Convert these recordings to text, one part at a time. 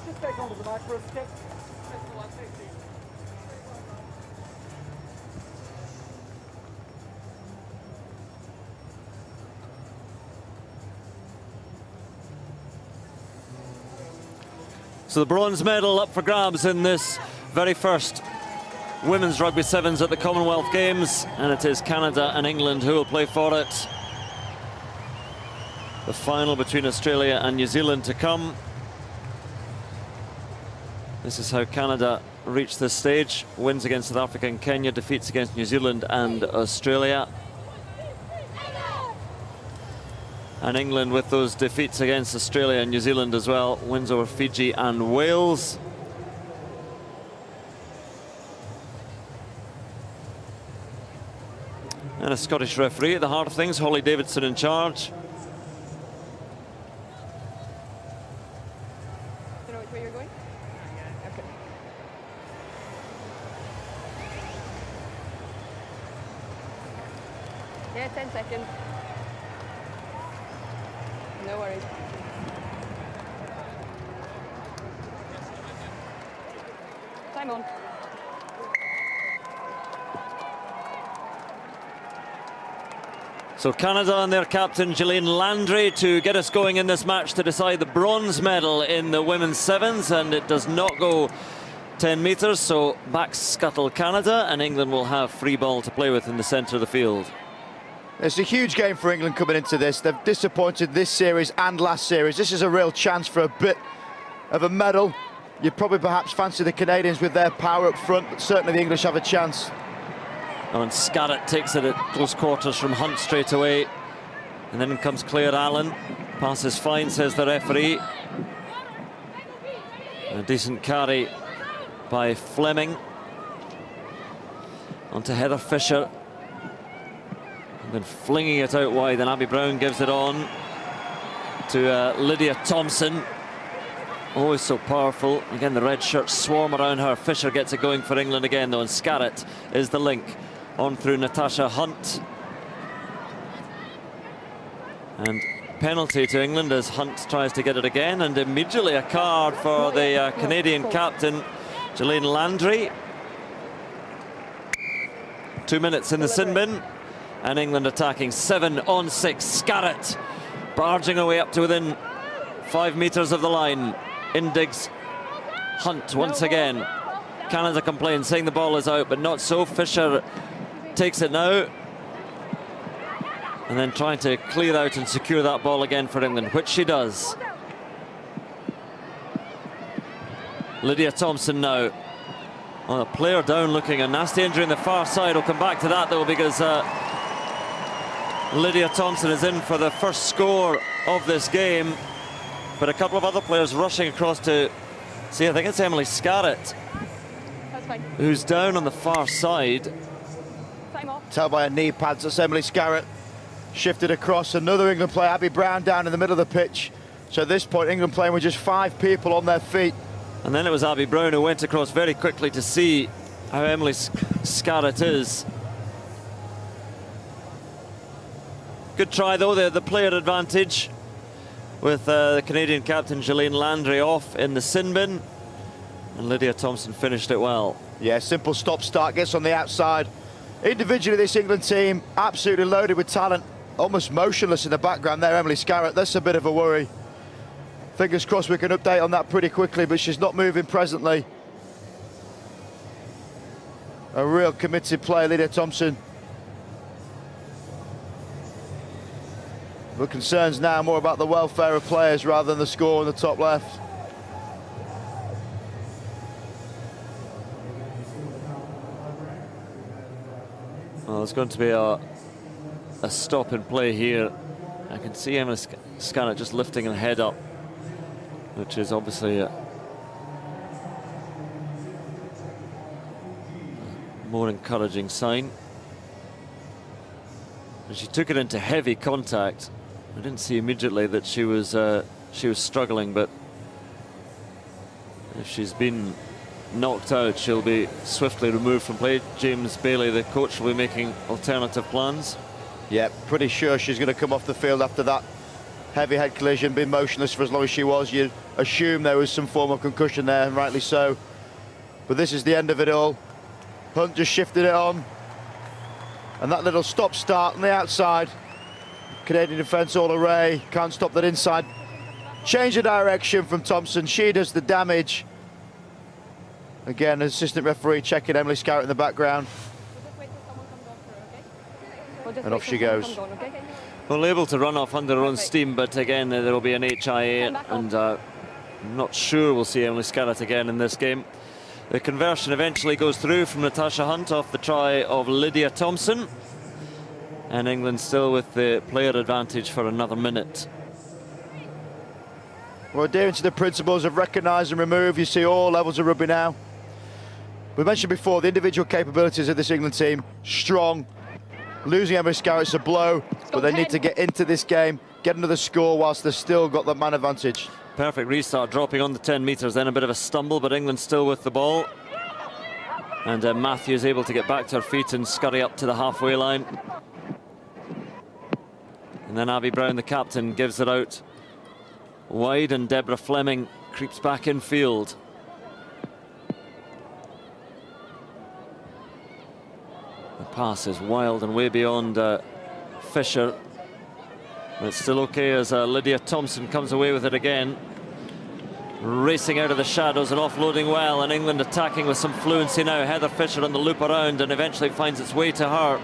Just take onto the back for us, kick. So the bronze medal up for grabs in this very first women's rugby sevens at the Commonwealth Games, and it is Canada and England who will play for it. The final between Australia and New Zealand to come. This is how Canada reached this stage: wins against South Africa and Kenya, defeats against New Zealand and Australia. And England with those defeats against Australia and New Zealand as well, wins over Fiji and Wales. And a Scottish referee at the heart of things, Holly Davidson in charge. You know which way you're going? Okay. Yeah, 10 seconds. No worries. Time on. So Canada and their captain Gillian Landry to get us going in this match to decide the bronze medal in the women's sevens, and it does not go 10 metres, so back scuttle Canada, and England will have free ball to play with in the centre of the field. It's a huge game for England coming into this. They've disappointed this series and last series. This is a real chance for a bit of a medal. You'd probably perhaps fancy the Canadians with their power up front, but certainly the English have a chance. Oh, and Scarrett takes it at close quarters from Hunt straight away. And then comes Claire Allen. Pass is fine, says the referee. A decent carry by Fleming. Onto Heather Fisher. And then flinging it out wide, and Abby Brown gives it on to Lydia Thompson. Always so powerful. Again, the red shirts swarm around her. Fisher gets it going for England again, though, and Scarrett is the link. On through Natasha Hunt. And penalty to England as Hunt tries to get it again, and immediately a card for the Canadian captain, Gillian Landry. 2 minutes in the sin bin. And England attacking 7 on 6. Scarrett barging away up to within 5 metres of the line. In digs Hunt once again. Canada complains, saying the ball is out, but not so. Fisher takes it now. And then trying to clear out and secure that ball again for England, which she does. Lydia Thompson now. On a player down, looking a nasty injury on the far side. We'll come back to that though, because Lydia Thompson is in for the first score of this game, but a couple of other players rushing across to see. I think it's Emily Scarrett who's down on the far side. Tell by her knee pads, that's Emily Scarrett. Shifted across, another England player, Abby Brown, down in the middle of the pitch. So at this point, England playing with just 5 people on their feet. And then it was Abby Brown who went across very quickly to see how Emily Scarrett is. Good try though, the player advantage with the Canadian captain Gillian Landry off in the sin bin, and Lydia Thompson finished it well. Yeah, simple stop-start, gets on the outside. Individually, this England team absolutely loaded with talent, almost motionless in the background there, Emily Scarrett. That's a bit of a worry. Fingers crossed we can update on that pretty quickly, but she's not moving presently. A real committed player, Lydia Thompson. But concerns now more about the welfare of players rather than the score in the top left. Well, there's going to be a stop in play here. I can see Emily Scarrett just lifting her head up, which is obviously a more encouraging sign. And she took it into heavy contact. I didn't see immediately that she was struggling, but if she's been knocked out, she'll be swiftly removed from play. James Bailey, the coach, will be making alternative plans. Yeah, pretty sure she's going to come off the field after that heavy head collision, been motionless for as long as she was. You assume there was some form of concussion there, and rightly so. But this is the end of it all. Hunt just shifted it on. And that little stop-start on the outside. Canadian defence all array, can't stop that inside. Change of direction from Thompson, she does the damage. Again, assistant referee checking Emily Scarrett in the background. And off she goes. Well, able to run off under her own steam, but again, there will be an HIA, and I'm not sure we'll see Emily Scarrett again in this game. The conversion eventually goes through from Natasha Hunt off the try of Lydia Thompson. And England still with the player advantage for another minute. We're adhering to the principles of recognise and remove. You see all levels of rugby now. We mentioned before the individual capabilities of this England team, strong. Losing Emily Scarrett's a blow, but they need to get into this game, get another score whilst they've still got the man advantage. Perfect restart, dropping on the 10 metres, then a bit of a stumble, but England still with the ball. And Matthews able to get back to her feet and scurry up to the halfway line. And then Abby Brown, the captain, gives it out wide, and Deborah Fleming creeps back in field. The pass is wild and way beyond Fisher. But it's still okay as Lydia Thompson comes away with it again. Racing out of the shadows and offloading well, and England attacking with some fluency now. Heather Fisher on the loop around and eventually finds its way to her.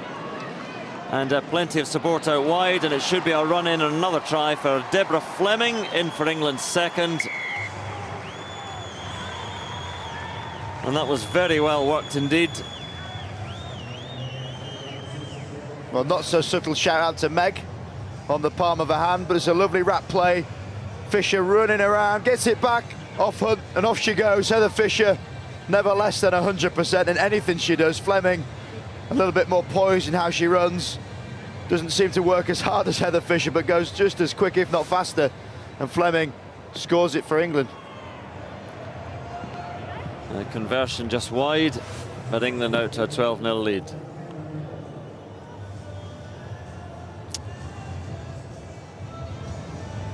And plenty of support out wide, and it should be a run in and another try for Deborah Fleming, in for England's second. And that was very well worked indeed. Well, not so subtle shout out to Meg on the palm of her hand, but it's a lovely wrap play. Fisher running around, gets it back off Hunt, and off she goes. Heather Fisher, never less than 100% in anything she does. Fleming, a little bit more poise in how she runs. Doesn't seem to work as hard as Heather Fisher, but goes just as quick, if not faster. And Fleming scores it for England. A conversion just wide, but England out to a 12-0 lead.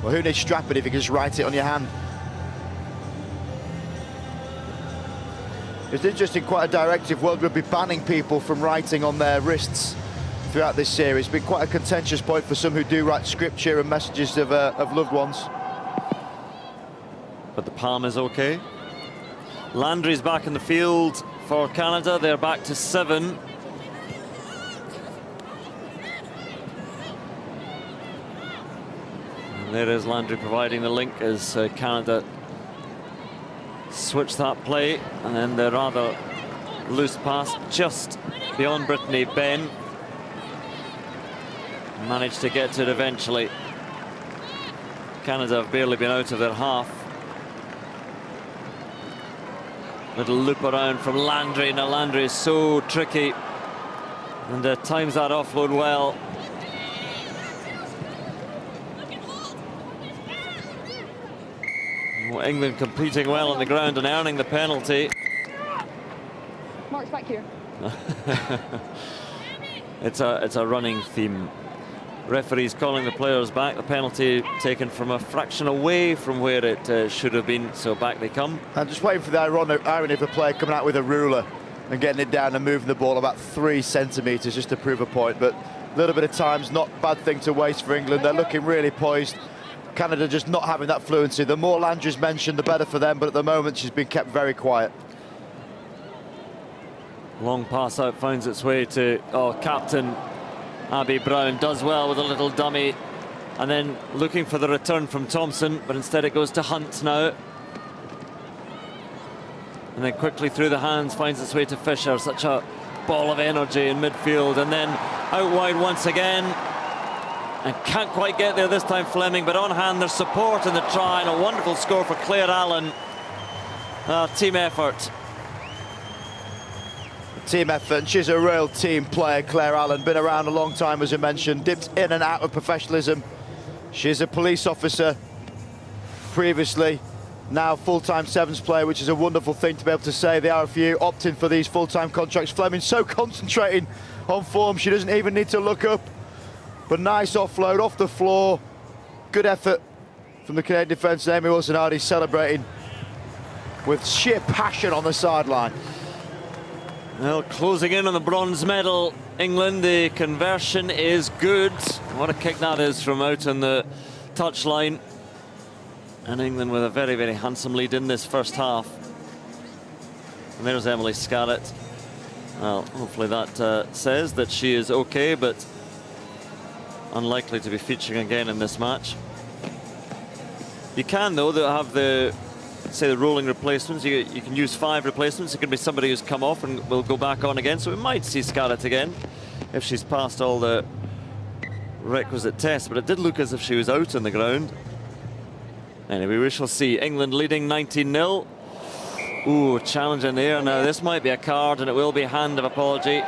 Well, who needs strapping if you can just write it on your hand? It's interesting, quite a directive. World Rugby banning people from writing on their wrists throughout this series. It's been quite a contentious point for some who do write scripture and messages of loved ones. But the palm is okay. Landry's back in the field for Canada. They're back to 7. And there is Landry providing the link as Canada switch that play, and then the rather loose pass just beyond Brittany Benn. Managed to get to it eventually. Canada have barely been out of their half. Little loop around from Landry. Now Landry is so tricky, and times that offload well. Well, England competing well on the ground and earning the penalty. Mark's back here. It's a running theme. Referees calling the players back. The penalty taken from a fraction away from where it should have been, so back they come. I'm just waiting for the irony of a player coming out with a ruler and getting it down and moving the ball about 3 centimetres just to prove a point. But a little bit of time's not a bad thing to waste for England. They're looking really poised. Canada just not having that fluency. The more Landry's mentioned, the better for them, but at the moment she's been kept very quiet. Long pass out finds its way to captain Abby Brown. Does well with a little dummy, and then looking for the return from Thompson, but instead it goes to Hunt now. And then quickly through the hands finds its way to Fisher. Such a ball of energy in midfield, and then out wide once again. And can't quite get there this time, Fleming, but on hand there's support in the try, and a wonderful score for Claire Allen. Team effort. Team effort, and she's a real team player, Claire Allen. Been around a long time, as I mentioned, dipped in and out of professionalism. She's a police officer previously, now full-time Sevens player, which is a wonderful thing to be able to say. The RFU opting for these full-time contracts. Fleming so concentrating on form, she doesn't even need to look up. But nice offload off the floor. Good effort from the Canadian defence. Amy Wilson-Hardy celebrating with sheer passion on the sideline. Well, closing in on the bronze medal, England. The conversion is good. What a kick that is from out on the touchline. And England with a very, very handsome lead in this first half. And there's Emily Scarlett. Well, hopefully that says that she is okay, but unlikely to be featuring again in this match. You can, though, have the, say, the rolling replacements. You can use 5 replacements. It can be somebody who's come off and will go back on again. So we might see Scarlett again if she's passed all the requisite tests. But it did look as if she was out on the ground. Anyway, we shall see. England leading 19-0. Ooh, challenge in the air. Now, this might be a card, and it will be a hand of apology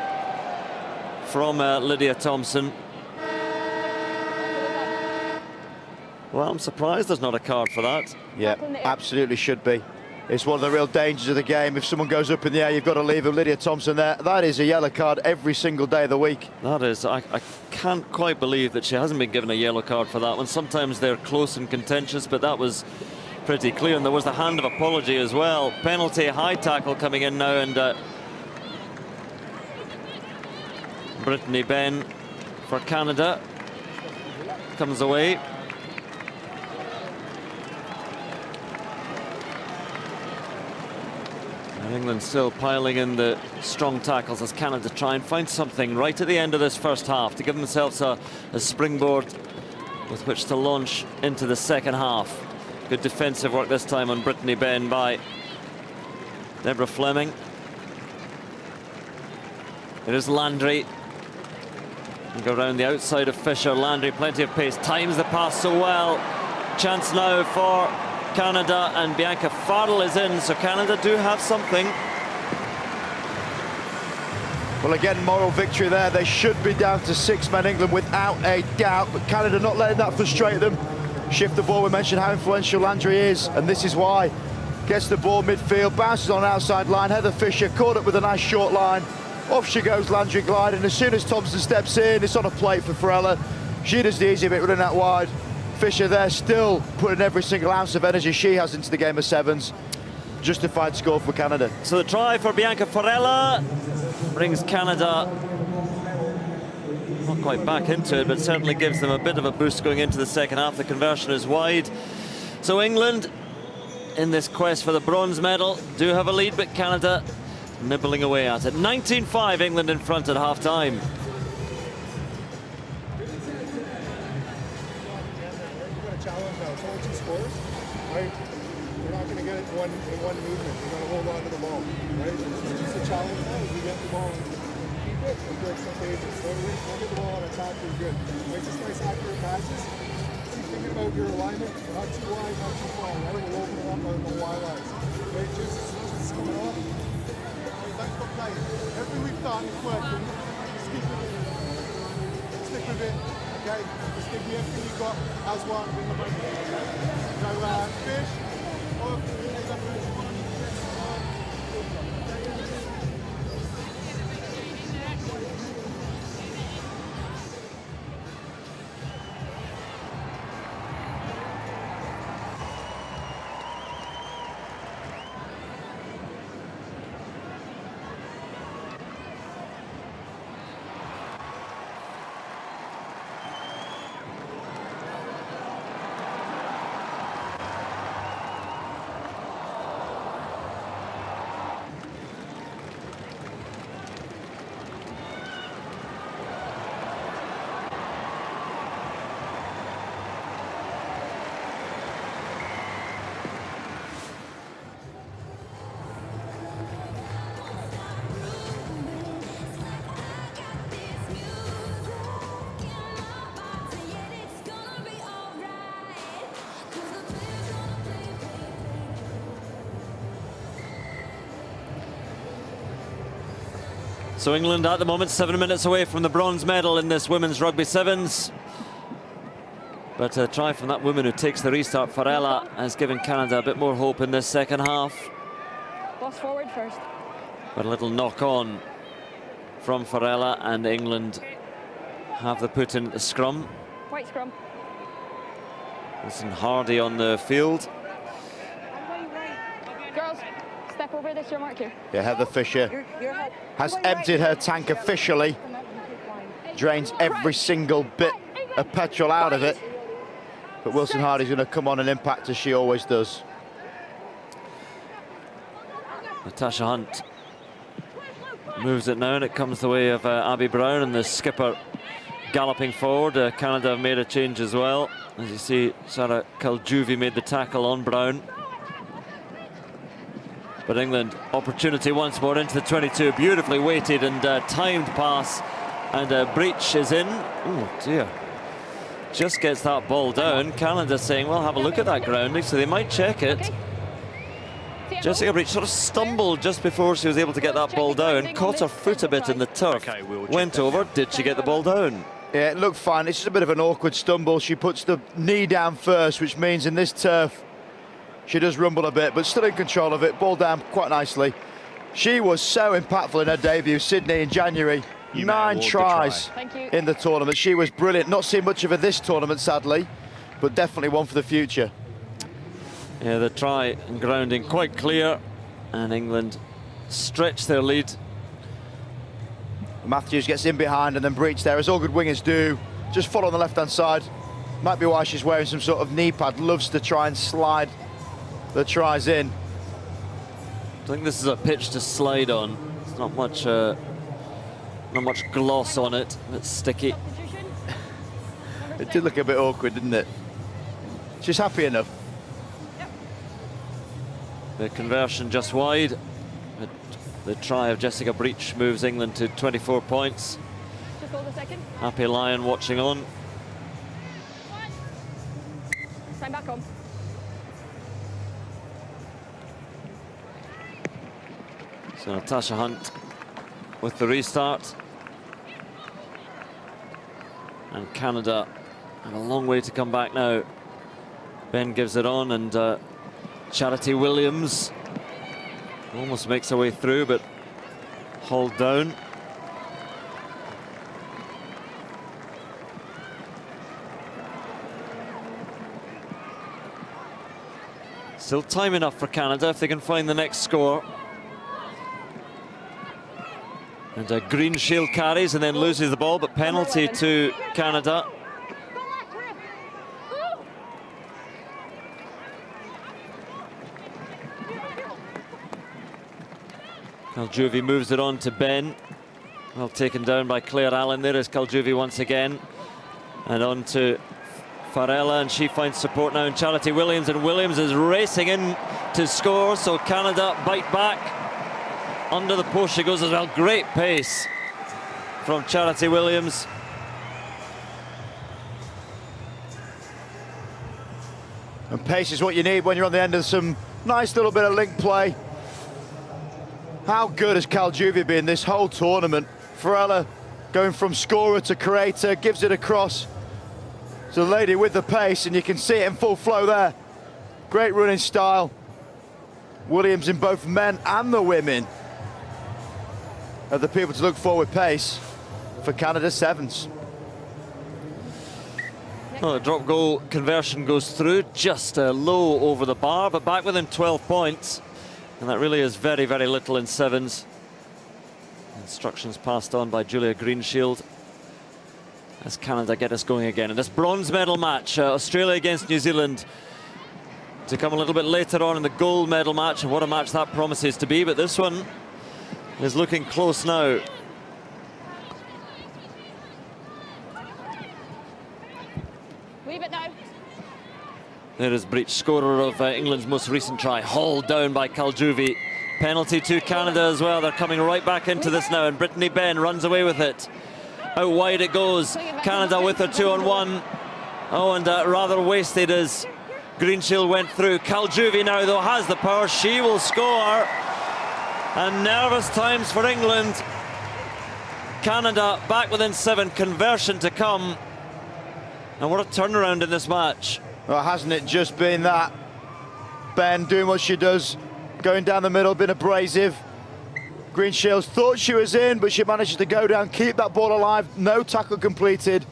from Lydia Thompson. Well, I'm surprised there's not a card for that. Yeah, absolutely should be. It's one of the real dangers of the game. If someone goes up in the air, you've got to leave Lydia Thompson there. That is a yellow card every single day of the week. That is. I can't quite believe that she hasn't been given a yellow card for that one. Sometimes they're close and contentious, but that was pretty clear. And there was the hand of apology as well. Penalty, high tackle coming in now, and Brittany Benn for Canada comes away. And England still piling in the strong tackles as Canada try and find something right at the end of this first half to give themselves a springboard with which to launch into the second half. Good defensive work this time on Brittany Benn by Deborah Fleming. It is Landry. And go around the outside of Fisher. Landry, plenty of pace, times the pass so well. Chance now for Canada, and Bianca Farrell is in, so Canada do have something. Well, again, moral victory there. They should be down to 6 men, England, without a doubt, but Canada not letting that frustrate them. Shift the ball. We mentioned how influential Landry is, and this is why. Gets the ball midfield, bounces on an outside line. Heather Fisher caught it with a nice short line. Off she goes, Landry glide, and as soon as Thompson steps in, it's on a plate for Farrell. She does the easy bit, running that wide. Fisher there still putting every single ounce of energy she has into the game of sevens. Justified score for Canada. So the try for Bianca Farrell brings Canada not quite back into it, but certainly gives them a bit of a boost going into the second half. The conversion is wide. So England, in this quest for the bronze medal, do have a lead, but Canada nibbling away at it. 19-5, England in front at half-time. We're not going to get it in one movement. We're going to hold on to the ball, right? It's just a challenge now is we get the ball and keep it and break some pages. Don't get the ball on attack, we're good. Make just nice accurate passes. Keep thinking about your alignment. Not too wide, not too far, right? We'll open it up on the wide lines. Right? Just coming off. Tight for tight. Every week done, quick. Just keep it in. Stick with it. Okay? Just give me everything you got as well. Bring the money. Now, fish. So England at the moment 7 minutes away from the bronze medal in this women's rugby sevens. But a try from that woman who takes the restart, Farrell, has given Canada a bit more hope in this second half. Boss forward first. But a little knock on from Farrell, and England have the put in at the scrum. White scrum. Wilson Hardy on the field. Girls, step over this, your mark here. Yeah, Heather Fisher has emptied her tank officially. Drains every single bit of petrol out of it. But Wilson Hardy's going to come on and impact as she always does. Natasha Hunt moves it now, and it comes the way of Abby Brown, and the skipper galloping forward. Canada have made a change as well. As you see, Sarah Kaljuvi made the tackle on Brown. But England, opportunity once more into the 22. Beautifully weighted and timed pass, and breach is in. Oh dear. Just gets that ball down. Canada saying, well, have a look at that grounding, so they might check it. Okay. Jessica Breach sort of stumbled just before she was able to get that ball down, caught her foot a bit in the turf, went over. Did she get the ball down? Yeah, it looked fine. It's just a bit of an awkward stumble. She puts the knee down first, which means in this turf she does rumble a bit, but still in control of it. Ball down quite nicely. She was so impactful in her debut, Sydney, in January. 9 tries in the tournament. She was brilliant. Not seen much of her this tournament, sadly, but definitely one for the future. Yeah, the try and grounding quite clear, and England stretch their lead. Matthews gets in behind, and then Breach there, as all good wingers do. Just follow on the left-hand side. Might be why she's wearing some sort of knee pad. Loves to try and slide the tries in. I think this is a pitch to slide on. It's not much gloss on it. It's sticky. It did look a bit awkward, didn't it? She's happy enough. The conversion just wide. But the try of Jessica Breach moves England to 24 points. Just hold a second. Happy Lion watching on. Time back on. So Natasha Hunt with the restart. And Canada have a long way to come back now. Ben gives it on, and Charity Williams almost makes her way through, but hauled down. Still time enough for Canada if they can find the next score. And a Green Shield carries and then loses the ball, but penalty to Canada. Kaljuvi moves it on to Ben. Well taken down by Claire Allen. There is Kaljuvi once again. And on to Farella, and she finds support now in Charity Williams, and Williams is racing in to score, so Canada bite back. Under the post she goes as well. Great pace from Charity Williams. And pace is what you need when you're on the end of some nice little bit of link play. How good has Kaljuvi been this whole tournament? Farella going from scorer to creator, gives it across to the lady with the pace, and you can see it in full flow there. Great running style. Williams in both men and the women are the people to look for with pace for Canada Sevens. Well, the drop goal conversion goes through, just low over the bar, but back within 12 points. And that really is very, very little in sevens. Instructions passed on by Julia Greenshield as Canada get us going again in this bronze medal match. Australia against New Zealand to come a little bit later on in the gold medal match, and what a match that promises to be. But this one is looking close now. Leave it now. There is Breach, scorer of England's most recent try, hauled down by Kaljuvi. Penalty to Canada as well. They're coming right back into this now, and Brittany Ben runs away with it. Out wide it goes. Canada with her 2-on-1. Oh, and rather wasted as Greenshield went through. Kaljuvi now, though, has the power. She will score. And nervous times for England. Canada back within 7. Conversion to come. And what a turnaround in this match. Well, hasn't it just been that? Ben doing what she does, going down the middle, been abrasive. Greenshields thought she was in, but she manages to go down, keep that ball alive. No tackle completed.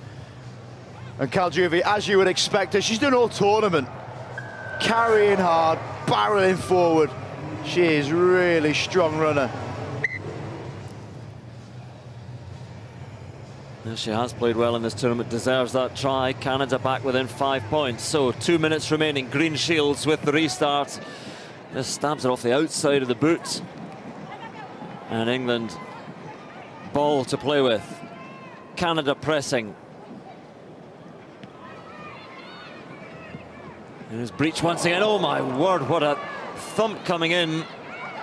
And Caljuvi, as you would expect her, she's done all tournament. Carrying hard, barreling forward. She is really strong runner. She has played well in this tournament, deserves that try. Canada back within 5 points. So 2 minutes remaining. Green shields with the restart. Just stabs it off the outside of the boot. And England ball to play with. Canada pressing. There's Breach once again. Oh my word, what a thump coming in.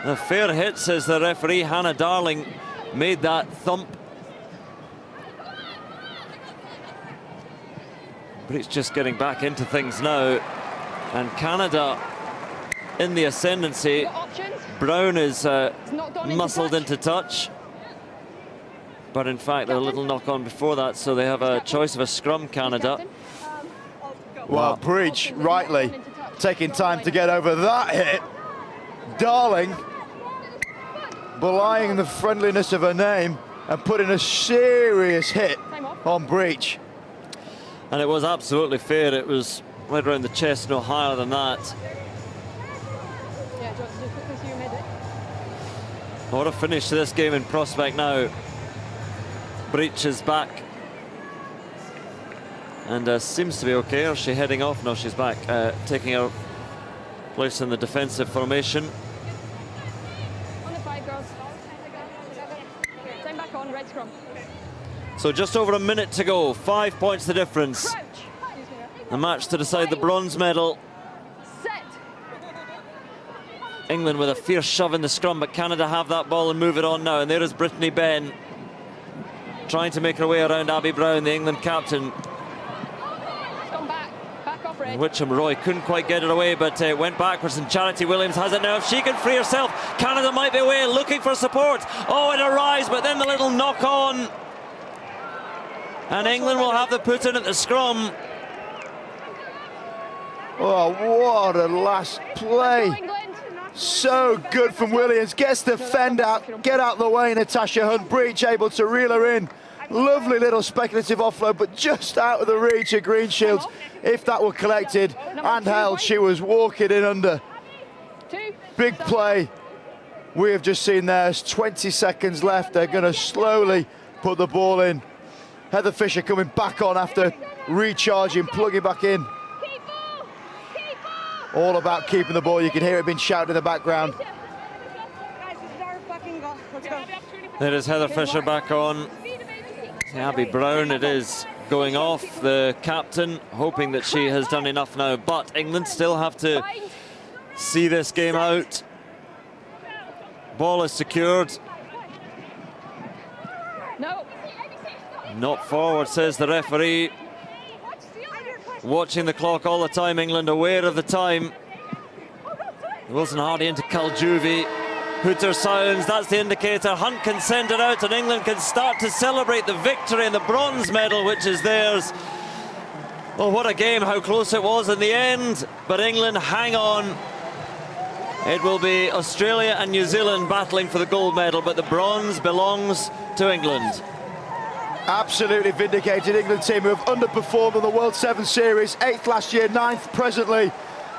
A fair hit, says the referee. Hannah Darling made that thump. Breach just getting back into things now. And Canada in the ascendancy. Brown is muscled into touch. But in fact, a little knock on before that, so they have a choice of a scrum, Canada. Well, Breach, rightly, taking time to get over that hit. Darling, belying the friendliness of her name and putting a serious hit on Breach. And it was absolutely fair. It was right around the chest, no higher than that. What a finish to this game in prospect now. Breach is back. And seems to be okay. Is she heading off? No, she's back, taking her place in the defensive formation. On the 5, girls. Time back on, red scrum. So just over a minute to go. 5 points the difference. A match to decide the bronze medal. Set. England with a fierce shove in the scrum, but Canada have that ball and move it on now. And there is Brittany Benn trying to make her way around Abby Brown, the England captain. Witcham Roy couldn't quite get it away, but went backwards, and Charity Williams has it now. If she can free herself, Canada might be away, looking for support. Oh, it arrives, but then the little knock on. And England will have the put in at the scrum. Oh, what a last play. So good from Williams. Gets the fend out, get out the way, Natasha Hunt. Breach able to reel her in. Lovely little speculative offload, but just out of the reach of Green Shields. If that were collected and held, she was walking in under. Big play. We have just seen there's 20 seconds left. They're going to slowly put the ball in. Heather Fisher coming back on after recharging, plugging back in. All about keeping the ball. You can hear it being shouted in the background. There is Heather Fisher back on. Abby Brown, it is going off. The captain hoping that she has done enough now, but England still have to see this game out. Ball is secured. No. Not forward, says the referee. Watching the clock all the time, England aware of the time. Wilson Hardy into Caljuvi. Hooter sounds, that's the indicator. Hunt can send it out and England can start to celebrate the victory and the bronze medal, which is theirs. Oh, what a game, how close it was in the end. But England hang on. It will be Australia and New Zealand battling for the gold medal, but the bronze belongs to England. Absolutely vindicated England team who have underperformed on the World 7 Series. 8th last year, 9th presently.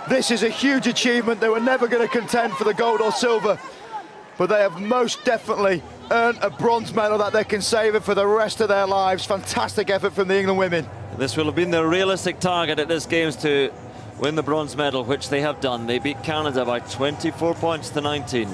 This is a huge achievement. They were never going to contend for the gold or silver, but they have most definitely earned a bronze medal that they can savour for the rest of their lives. Fantastic effort from the England women. This will have been their realistic target at this Games to win the bronze medal, which they have done. They beat Canada by 24 points to 19.